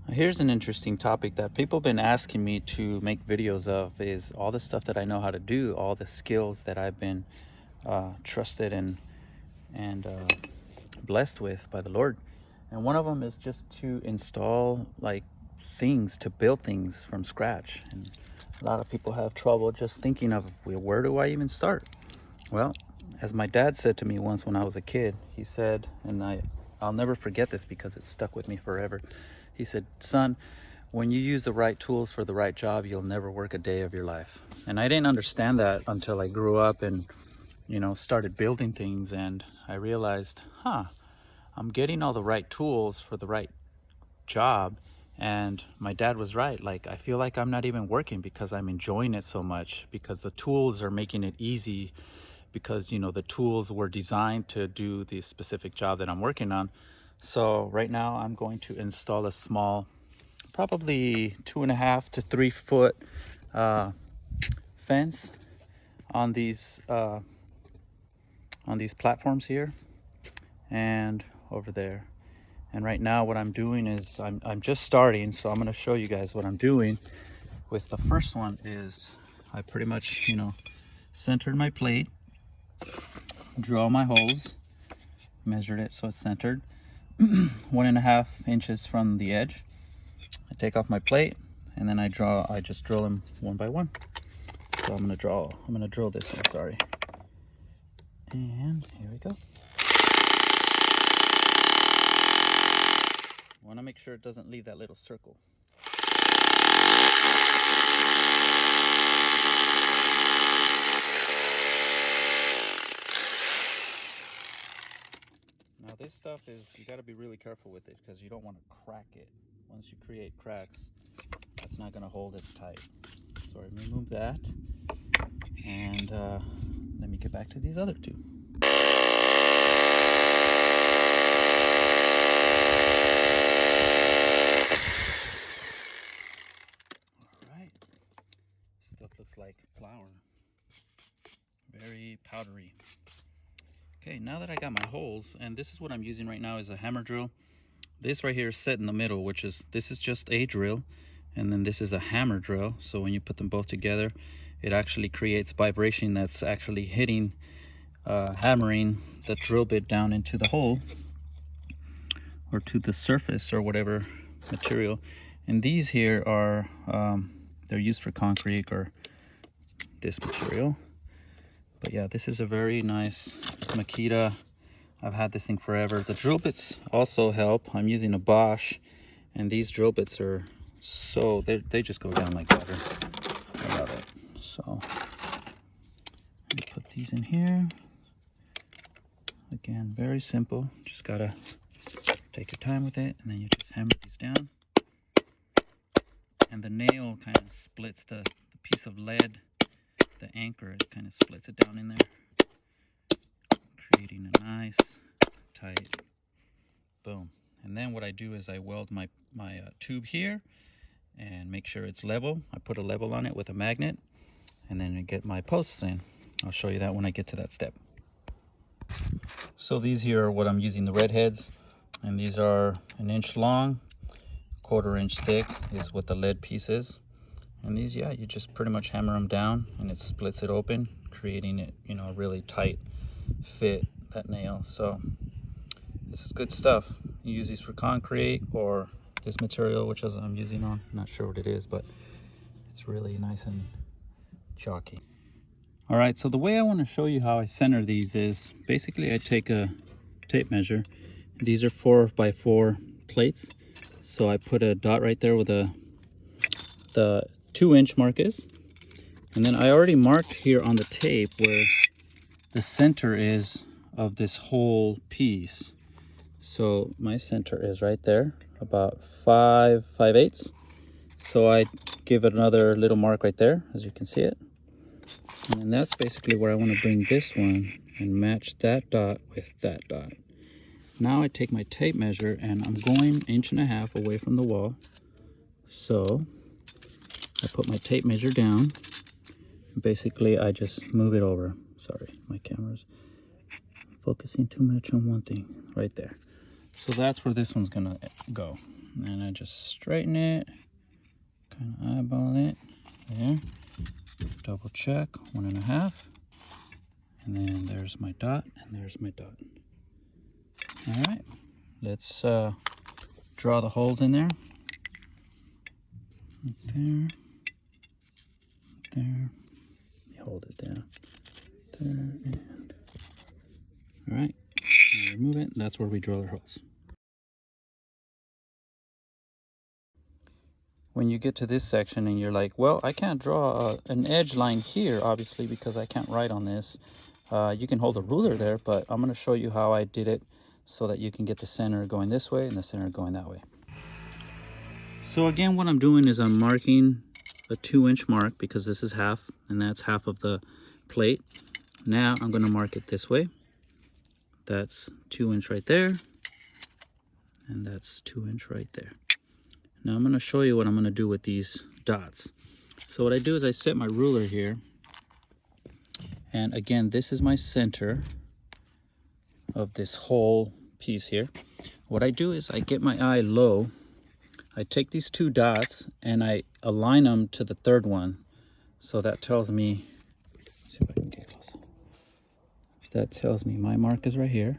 Here's an interesting topic that people have been asking me to make videos of, is all the stuff that I know how to do, all the skills that I've been trusted and blessed with by the Lord. And one of them is just to install like things, to build things from scratch. And a lot of people have trouble just thinking of, well, where do I even start? Well, as my dad said to me once when I was a kid, he said, and I'll never forget this because it's stuck with me forever. He said, son, when you use the right tools for the right job, you'll never work a day of your life. And I didn't understand that until I grew up and, started building things. And I realized, I'm getting all the right tools for the right job. And my dad was right. Like, I feel like I'm not even working because I'm enjoying it so much, because the tools are making it easy, because, the tools were designed to do the specific job that I'm working on. So right now I'm going to install a small, probably 2.5 to 3 foot fence on these platforms here and over there. And right now what I'm doing is I'm just starting, so I'm going to show you guys what I'm doing. With the first one is I pretty much centered my plate, drew all my holes, measured it so it's centered 1.5 inches from the edge. I take off my plate and then I just drill them one by one. So I'm gonna drill this one, sorry. And here we go. Want to make sure it doesn't leave that little circle. Now this stuff is, you got to be really careful with it because you don't want to crack it. Once you create cracks, that's not going to hold it tight. So I remove that, and let me get back to these other two. Alright, stuff looks like flour. Very powdery. Okay, now that I got my holes, and this is what I'm using right now is a hammer drill. This right here is set in the middle, this is just a drill, and then this is a hammer drill. So when you put them both together, it actually creates vibration that's actually hitting, hammering the drill bit down into the hole or to the surface or whatever material. And these here are, they're used for concrete or this material. But yeah, this is a very nice Makita. I've had this thing forever. The drill bits also help. I'm using a Bosch, and these drill bits are so, they just go down like butter. I love it. So I put these in here. Again, very simple. Just gotta take your time with it, and then you just hammer these down. And the nail kind of splits the piece of lead, the anchor, it kind of splits it down in there, creating a nice tight boom. And then what I do is I weld my tube here and make sure it's level. I put a level on it with a magnet, and then I get my posts in. I'll show you that when I get to that step. So these here are what I'm using, the red heads, and these are 1 inch long, 1/4 inch thick is what the lead piece is. And these, yeah, you just pretty much hammer them down and it splits it open, creating it, a really tight fit, that nail. So this is good stuff. You use these for concrete or this material, which I'm using on, I'm not sure what it is, but it's really nice and chalky. All right, so the way I want to show you how I center these is basically I take a tape measure. These are 4x4 plates. So I put a dot right there with the 2-inch mark is. And then I already marked here on the tape where the center is of this whole piece. So my center is right there, about 5/8. So I give it another little mark right there, as you can see it. And that's basically where I want to bring this one and match that dot with that dot. Now I take my tape measure and I'm going 1.5 inches away from the wall. So I put my tape measure down. Basically, I just move it over. Sorry, my camera's focusing too much on one thing right there. So that's where this one's gonna go. and I just straighten it, kind of eyeball it, there, double check, 1.5, and then there's my dot, and there's my dot. All right, let's draw the holes in there. Right there, there, hold it down, there, and all right, remove it, and that's where we drill our holes. When you get to this section and you're like, well, I can't draw an edge line here, obviously, because I can't write on this. You can hold a ruler there, but I'm going to show you how I did it so that you can get the center going this way and the center going that way. So again, what I'm doing is I'm marking a 2-inch mark because this is half, and that's half of the plate. Now I'm going to mark it this way. That's 2-inch right there, and that's 2-inch right there. Now I'm going to show you what I'm going to do with these dots. So what I do is I set my ruler here, and again, this is my center of this whole piece here. What I do is I get my eye low, I take these 2 dots and I align them to the 3rd one. So that tells me, see if I can get close. That tells me my mark is right here.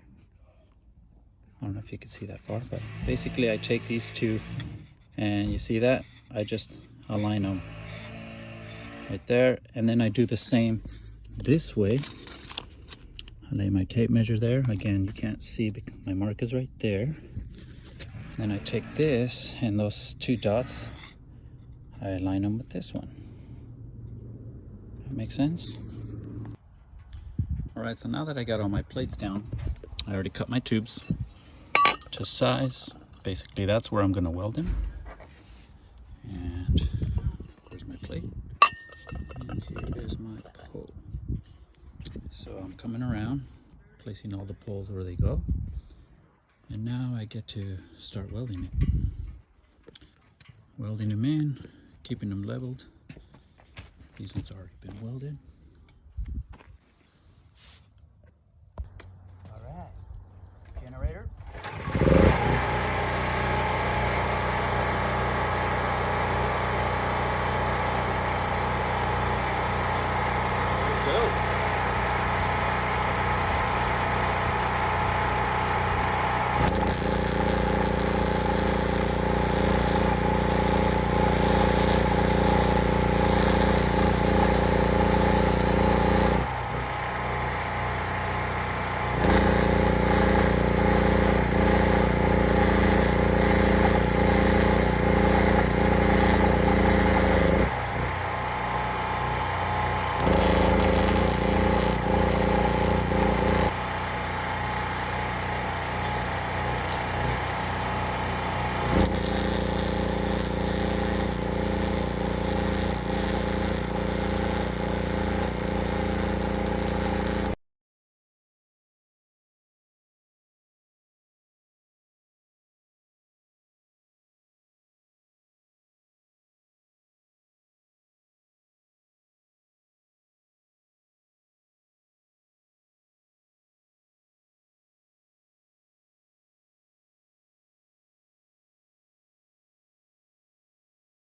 I don't know if you can see that far, but basically I take these 2, and you see that? I just align them right there, and then I do the same this way. I lay my tape measure there. Again, you can't see because my mark is right there. Then I take this, and those 2 dots, I align them with this one. That makes sense? All right, so now that I got all my plates down, I already cut my tubes to size. Basically, that's where I'm gonna weld them. And there's my plate, and here is my pole. So I'm coming around, placing all the poles where they go, and now I get to start welding it. Welding them in, keeping them leveled. These ones already been welded.